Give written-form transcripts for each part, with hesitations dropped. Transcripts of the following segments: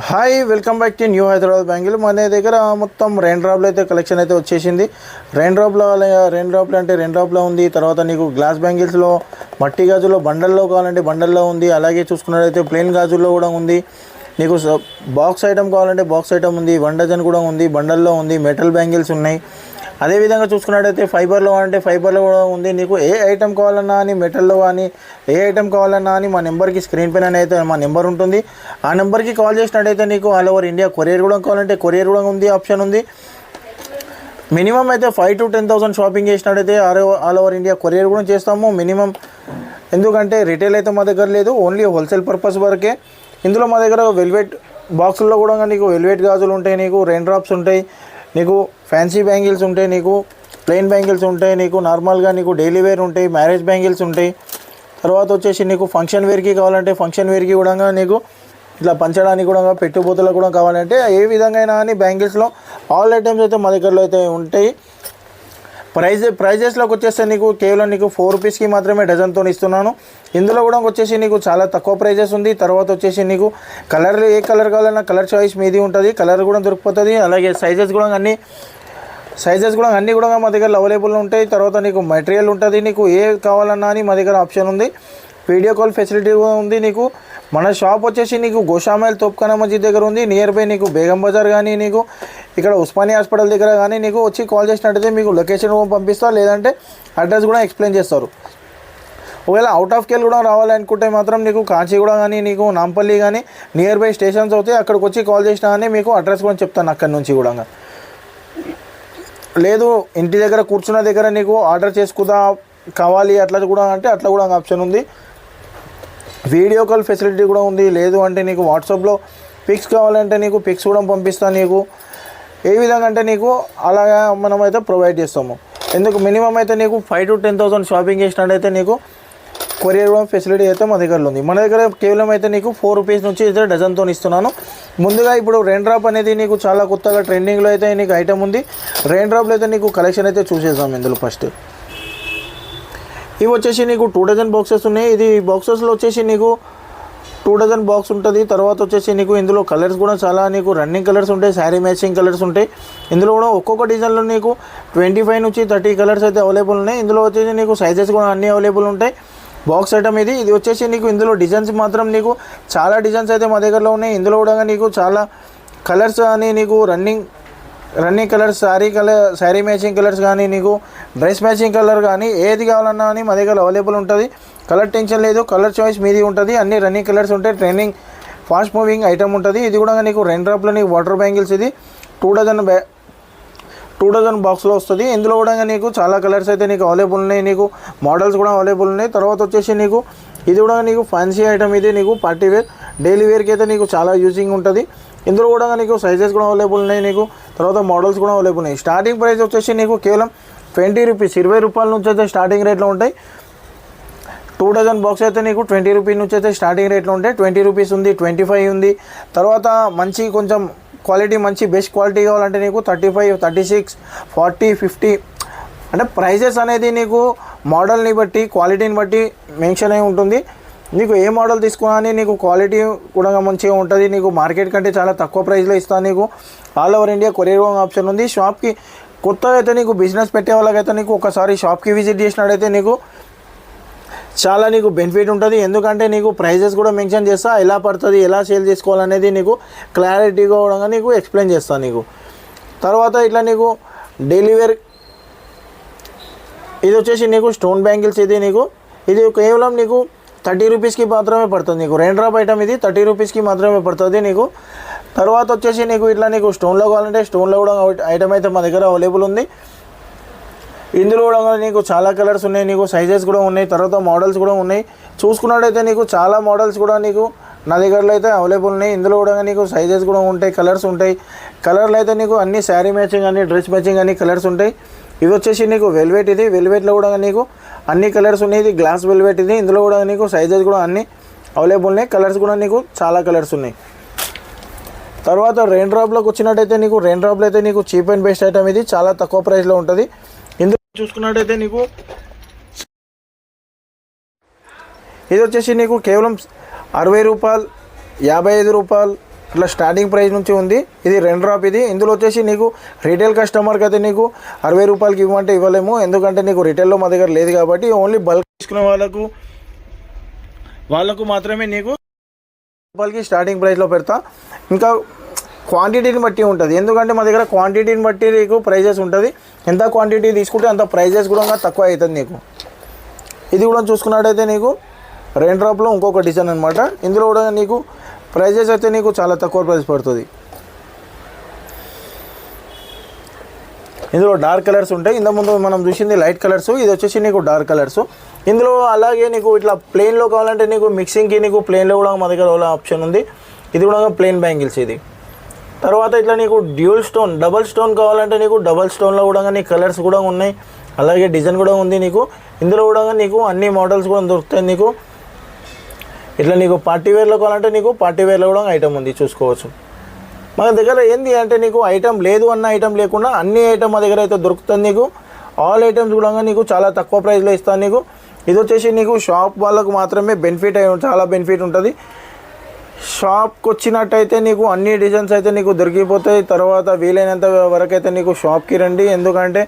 Hi welcome back to new Hyderabad bangle. మన దగ్గర మొత్తం రెయిన్ డ్రాప్లో అయితే కలెక్షన్ అయితే వచ్చేసింది. రెయిన్ డ్రాప్లో అంటే రెయిన్ డ్రాప్లో ఉంది. తర్వాత నీకు గ్లాస్ బ్యాంగిల్స్లో మట్టి గాజుల్లో బండల్లో కావాలంటే బండల్లో ఉంది. అలాగే చూసుకున్నట్లయితే ప్లెయిన్ గాజుల్లో కూడా ఉంది. నీకు బాక్స్ ఐటమ్ కావాలంటే బాక్స్ ఐటమ్ ఉంది. 1 డజన్ కూడా ఉంది, బండల్లో ఉంది. మెటల్ బ్యాంగిల్స్ ఉన్నాయి. అదేవిధంగా చూసుకున్నట్టయితే ఫైబర్లో అంటే ఫైబర్లో కూడా ఉంది. నీకు ఏ ఐటమ్ కావాలన్నా అని మెటల్లో కానీ ఏ ఐటమ్ కావాలన్నా అని మా నెంబర్కి స్క్రీన్ పైన అయితే మా నెంబర్ ఉంటుంది. ఆ నెంబర్కి కాల్ చేసినట్టయితే నీకు ఆల్ ఓవర్ ఇండియా కొరియర్ కూడా కావాలంటే కొరియర్ కూడా ఉంది, ఆప్షన్ ఉంది. మినిమం అయితే 5,000 to 10,000 షాపింగ్ చేసినట్టయితే ఆల్ ఓవర్ ఇండియా కొరియర్ కూడా చేస్తాము మినిమం. ఎందుకంటే రిటైల్ అయితే మా దగ్గర లేదు, ఓన్లీ హోల్సేల్ పర్పస్ వరకే. ఇందులో మా దగ్గర వెల్వెట్ బాక్సుల్లో కూడా నీకు వెల్వెట్ గాజులు ఉంటాయి, నీకు రెయిన్ డ్రాప్స్ ఉంటాయి, నీకు ఫ్యాన్సీ బ్యాంగిల్స్ ఉంటాయి, నీకు ప్లెయిన్ బ్యాంగిల్స్ ఉంటాయి, నీకు నార్మల్గా నీకు డైలీ వేర్ ఉంటాయి, మ్యారేజ్ బ్యాంగిల్స్ ఉంటాయి. తర్వాత వచ్చేసి నీకు ఫంక్షన్ వేర్కి కావాలంటే ఫంక్షన్ వేర్కి కూడా నీకు ఇట్లా పంచడానికి కూడా పెట్టుబోతులకు కూడా కావాలంటే ఏ విధంగా అయినా కానీ బ్యాంగిల్స్లో ఆల్ ఐటమ్స్ అయితే మా దగ్గరలో అయితే ఉంటాయి. ప్రైజెస్లోకి వచ్చేస్తే నీకు కేవలం నీకు 4 రూపీస్కి మాత్రమే డజన్తో ఇస్తున్నాను. ఇందులో కూడా వచ్చేసి నీకు చాలా తక్కువ ప్రైజెస్ ఉంది. తర్వాత వచ్చేసి నీకు కలర్ ఏ కలర్ కావాలన్నా కలర్ చాయిస్ మీది ఉంటుంది, కలర్ కూడా దొరికిపోతుంది. అలాగే సైజెస్ కూడా అన్నీ కూడా మా దగ్గర అవైలబుల్ ఉంటాయి. తర్వాత నీకు మెటీరియల్ ఉంటుంది, నీకు ఏ కావాలన్నా అని మా దగ్గర ఆప్షన్ ఉంది. వీడియో కాల్ ఫెసిలిటీ కూడా ఉంది. నీకు మన షాప్ వచ్చేసి నీకు గోషామైల్ తోప్ఖానా మస్జిద్ దగ్గర ఉంది. నియర్ బై నీకు బేగం బజార్ కానీ నీకు ఇక్కడ ఉస్మానియా హాస్పిటల్ దగ్గర కానీ నీకు వచ్చి కాల్ చేసినట్టయితే మీకు లొకేషన్ పంపిస్తారు, లేదంటే అడ్రస్ కూడా ఎక్స్ప్లెయిన్ చేస్తారు. ఒకవేళ అవుట్ ఆఫ్ కేల్ కూడా రావాలనుకుంటే మాత్రం నీకు కాచిగూడ కానీ నీకు నాంపల్లి కానీ నియర్ బై స్టేషన్స్ అవుతాయి, అక్కడికి వచ్చి కాల్ చేసినా కానీ మీకు అడ్రస్ కూడా చెప్తాను అక్కడి నుంచి కూడా. లేదు ఇంటి దగ్గర కూర్చున్న దగ్గర నీకు ఆర్డర్ చేసుకుందా కావాలి అట్లా కూడా అంటే అట్లా కూడా ఆప్షన్ ఉంది. వీడియో కాల్ ఫెసిలిటీ కూడా ఉంది. లేదు అంటే నీకు వాట్సాప్లో పిక్స్ కావాలంటే నీకు పిక్స్ కూడా పంపిస్తాను. నీకు ఏ విధంగా అంటే నీకు అలాగా మనమైతే ప్రొవైడ్ చేస్తాము. ఎందుకు మినిమం అయితే నీకు 5,000 to 10,000 షాపింగ్ చేసినట్టయితే నీకు కొరియర్ ఫెసిలిటీ అయితే మా దగ్గరలో ఉంది. మన దగ్గర కేవలం అయితే నీకు 4 రూపీస్ నుంచి అయితే డజన్తో ఇస్తున్నాను. ముందుగా ఇప్పుడు రెయిన్ డ్రాప్ అనేది నీకు చాలా కొత్తగా ట్రెండింగ్లో అయితే నీకు ఐటమ్ ఉంది. రెయిన్ డ్రాప్లో అయితే నీకు కలెక్షన్ అయితే చూసేద్దాం. ఇందులో ఫస్ట్ ఇవి వచ్చేసి నీకు 2 డజన్ బాక్సెస్ ఉన్నాయి. ఇది బాక్సెస్లో వచ్చేసి నీకు 2 డజన్ బాక్స్ ఉంటుంది. తర్వాత వచ్చేసి నీకు ఇందులో కలర్స్ కూడా చాలా నీకు రన్నింగ్ కలర్స్ ఉంటాయి, శారీ మ్యాచింగ్ కలర్స్ ఉంటాయి. ఇందులో కూడా ఒక్కొక్క డిజైన్లో నీకు 25 నుంచి 30 కలర్స్ అయితే అవైలబుల్ ఉన్నాయి. ఇందులో వచ్చేసి నీకు సైజెస్ కూడా అన్నీ అవైలబుల్ ఉంటాయి. బాక్స్ ఐటమ్ ఇది వచ్చేసి నీకు ఇందులో డిజైన్స్ మాత్రం నీకు చాలా డిజైన్స్ అయితే మా దగ్గరలో ఉన్నాయి. ఇందులో కూడా నీకు చాలా కలర్స్ అని నీకు running colours, sari matching colours కానీ నీకు డ్రెస్ మ్యాచింగ్ కలర్ కానీ ఏది కావాలన్నా అని మా దగ్గర అవైలబుల్ ఉంటుంది. కలర్ టెన్షన్ లేదు, కలర్ చాయిస్ మీది ఉంటుంది. అన్ని రన్నింగ్ కలర్స్ ఉంటాయి. ట్రెండింగ్ ఫాస్ట్ మూవింగ్ ఐటమ్ ఉంటుంది. ఇది కూడా నీకు రెయిన్ డ్రాప్లో నీకు వాటర్ బ్యాంగిల్స్ ఇది 2 డజన్ బాక్స్లో వస్తుంది. ఇందులో కూడా నీకు చాలా కలర్స్ అయితే నీకు అవైలబుల్ ఉన్నాయి. నీకు మోడల్స్ కూడా అవైలబుల్ ఉన్నాయి. తర్వాత వచ్చేసి నీకు ఇది కూడా నీకు ఫ్యాన్సీ ఐటమ్, ఇది నీకు పార్టీ వేర్ డైలీ వేర్కి అయితే నీకు చాలా యూజింగ్ ఉంటుంది. ఇందులో కూడా నీకు సైజెస్ కూడా అవైలబుల్ ఉన్నాయి. నీకు తర్వాత మోడల్స్ కూడా అవైలబుల్ ఉన్నాయి. స్టార్టింగ్ ప్రైస్ వచ్చేసి నీకు కేవలం 20 రూపీస్, 20 రూపాయల నుంచి అయితే స్టార్టింగ్ రేట్లో ఉంటాయి. 2 డజన్ బాక్స్ అయితే నీకు 20 రూపీస్ నుంచి అయితే స్టార్టింగ్ రేట్లో ఉంటాయి. 20 రూపీస్ ఉంది, 25 ఉంది. తర్వాత మంచి కొంచెం క్వాలిటీ మంచి బెస్ట్ క్వాలిటీ కావాలంటే నీకు 35, 36, 40, 50 అంటే ప్రైజెస్ అనేది నీకు మోడల్ని బట్టి క్వాలిటీని బట్టి మెన్షన్ అయి ఉంటుంది. నీకు ఏ మోడల్ తీసుకున్నా అని నీకు క్వాలిటీ కూడా మంచిగా ఉంటుంది. నీకు మార్కెట్ కంటే చాలా తక్కువ ప్రైస్లో ఇస్తాను. నీకు all over India courier option ఉంది. షాప్కి కొత్తగా అయితే నీకు బిజినెస్ పెట్టే వాళ్ళకైతే నీకు ఒకసారి షాప్కి విజిట్ చేసినట్టయితే నీకు చాలా నీకు బెనిఫిట్ ఉంటుంది. ఎందుకంటే నీకు ప్రైజెస్ కూడా మెన్షన్ చేస్తా, ఎలా పడుతుంది, ఎలా సేల్ చేసుకోవాలనేది నీకు క్లారిటీగా కూడా నీకు ఎక్స్ప్లెయిన్ చేస్తాను నీకు. తర్వాత ఇట్లా నీకు డైలీ వేర్ ఇది వచ్చేసి నీకు స్టోన్ బ్యాంగిల్స్, ఇది కేవలం నీకు 30 రూపీస్కి మాత్రమే పడుతుంది. నీకు రెయిన్ డ్రాప్ ఐటమ్ ఇది 30 రూపీస్కి మాత్రమే పడుతుంది నీకు. తర్వాత వచ్చేసి నీకు ఇట్లా నీకు స్టోన్లో కావాలంటే స్టోన్లో కూడా ఐటమ్ అయితే మా దగ్గర అవైలబుల్ ఉంది. ఇందులో కూడా నీకు చాలా కలర్స్ ఉన్నాయి, నీకు సైజెస్ కూడా ఉన్నాయి, తర్వాత మోడల్స్ కూడా ఉన్నాయి. చూసుకున్నట్టయితే నీకు చాలా మోడల్స్ కూడా నీకు నా దగ్గరలో అయితే అవైలబుల్ ఉన్నాయి. ఇందులో కూడా నీకు సైజెస్ కూడా ఉంటాయి, కలర్స్ ఉంటాయి. కలర్లు అయితే నీకు అన్ని శారీ మ్యాచింగ్ అని డ్రెస్ మ్యాచింగ్ అన్ని కలర్స్ ఉంటాయి. ఇది వచ్చేసి నీకు వెల్వెట్, ఇది వెల్వెట్లో కూడా నీకు అన్ని కలర్స్ ఉన్నాయి. ఇది గ్లాస్ వెల్వెట్ ఇది. ఇందులో కూడా నీకు సైజెస్ కూడా అన్నీ అవైలబుల్ ఉన్నాయి. కలర్స్ కూడా నీకు చాలా కలర్స్ ఉన్నాయి. తర్వాత రెయిన్ డ్రాప్లోకి వచ్చినట్టయితే నీకు రెయిన్ డ్రాప్లో అయితే నీకు చీప్ అండ్ బెస్ట్ ఐటమ్ ఇది చాలా తక్కువ ప్రైస్లో ఉంటుంది. ఇందులో చూసుకున్నట్టయితే నీకు ఇది వచ్చేసి నీకు కేవలం 60 రూపాయలు, 55 రూపాయలు, ఇట్లా స్టార్టింగ్ ప్రైస్ నుంచి ఉంది. ఇది 2 డ్రాప్. ఇది ఇందులో వచ్చేసి నీకు రీటైల్ కస్టమర్కి అయితే నీకు 60 రూపాయలకి ఇవ్వమంటే ఇవ్వలేము, ఎందుకంటే నీకు రిటైల్లో మా దగ్గర లేదు కాబట్టి ఓన్లీ బల్క్ తీసుకునే వాళ్ళకు మాత్రమే నీకు రూపాయలకి స్టార్టింగ్ ప్రైస్లో పెడతా. ఇంకా క్వాంటిటీని బట్టి ఉంటుంది, ఎందుకంటే మా దగ్గర క్వాంటిటీని బట్టి నీకు ప్రైజెస్ ఉంటుంది. ఎంత క్వాంటిటీ తీసుకుంటే అంత ప్రైజెస్ కూడా తక్కువ అవుతుంది నీకు. ఇది కూడా చూసుకున్నట్టయితే నీకు 2 డ్రాప్లో ఇంకొక డిజైన్ అనమాట. ఇందులో కూడా నీకు ప్రైజెస్ అయితే నీకు చాలా తక్కువ ప్రైస్ పడుతుంది. ఇందులో డార్క్ కలర్స్ ఉంటాయి. ఇంతకుముందు మనం చూసింది లైట్ కలర్స్, ఇది వచ్చేసి నీకు డార్క్ కలర్స్. ఇందులో అలాగే నీకు ఇట్లా ప్లెయిన్లో కావాలంటే నీకు మిక్సింగ్కి నీకు ప్లెయిన్లో కూడా మా దగ్గర ఆప్షన్ ఉంది. ఇది కూడా ప్లెయిన్ బ్యాంగిల్స్. ఇది తర్వాత ఇట్లా నీకు డ్యూల్ స్టోన్, డబల్ స్టోన్ కావాలంటే నీకు డబల్ స్టోన్లో కూడా నీకు కలర్స్ కూడా ఉన్నాయి, అలాగే డిజైన్ కూడా ఉంది నీకు. ఇందులో కూడా నీకు అన్ని మోడల్స్ కూడా దొరుకుతాయి నీకు. ఇట్లా నీకు పార్టీ వేర్లో కావాలంటే నీకు పార్టీ వేర్లో కూడా ఐటమ్ ఉంది, చూసుకోవచ్చు. మన దగ్గర ఏంది అంటే నీకు ఐటమ్ లేదు అన్న ఐటమ్ లేకుండా అన్ని ఐటమ్ మా దగ్గర అయితే దొరుకుతుంది నీకు. ఆల్ ఐటమ్స్ కూడా నీకు చాలా తక్కువ ప్రైస్లో ఇస్తాను నీకు. ఇది వచ్చేసి నీకు షాప్ వాళ్ళకు మాత్రమే బెనిఫిట్ చాలా బెనిఫిట్ ఉంటుంది. షాప్కి వచ్చినట్టయితే నీకు అన్ని డిజైన్స్ అయితే నీకు దొరికిపోతాయి. తర్వాత వీలైనంత వరకు అయితే నీకు షాప్కి రండి, ఎందుకంటే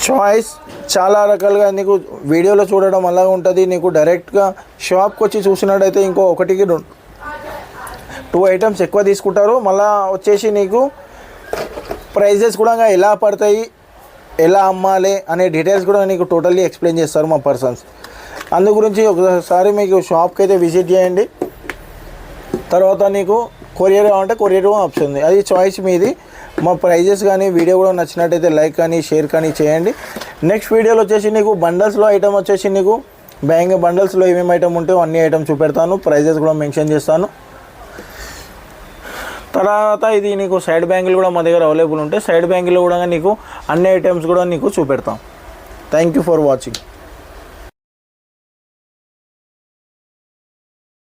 చాయిస్ చాలా రకాలుగా నీకు వీడియోలో చూడడం అలాగే ఉంటుంది. నీకు డైరెక్ట్గా షాప్కి వచ్చి చూసినట్టయితే ఇంకో 1కి 2 ఐటమ్స్ ఎక్కువ తీసుకుంటారు. మళ్ళీ వచ్చేసి నీకు ప్రైజెస్ కూడా ఎలా పడతాయి, ఎలా అమ్మాలి అనే డీటెయిల్స్ కూడా నీకు టోటల్లీ ఎక్స్ప్లెయిన్ చేస్తారు మా పర్సన్స్. అందు గురించి ఒకసారి మీకు షాప్కి అయితే విజిట్ చేయండి. తర్వాత నీకు కొరియర్ కావాలంటే కొరియర్ ఆప్షన్ ఉంది, అది చాయిస్ మీది. మా ప్రైజెస్ కానీ వీడియో కూడా నచ్చినట్టయితే లైక్ కానీ షేర్ కానీ చేయండి. నెక్స్ట్ వీడియోలో వచ్చేసి నీకు బండల్స్లో ఐటమ్ వచ్చేసి నీకు బండల్స్లో ఏమేమి ఐటమ్ ఉంటే అన్ని ఐటమ్ చూపెడతాను, ప్రైజెస్ కూడా మెన్షన్ చేస్తాను. తర్వాత ఇది నీకు సైడ్ బ్యాంగిల్ కూడా మా దగ్గర అవైలబుల్ ఉంటాయి. సైడ్ బ్యాంగిల్లో కూడా నీకు అన్ని ఐటమ్స్ కూడా నీకు చూపెడతాం. Thank you for watching.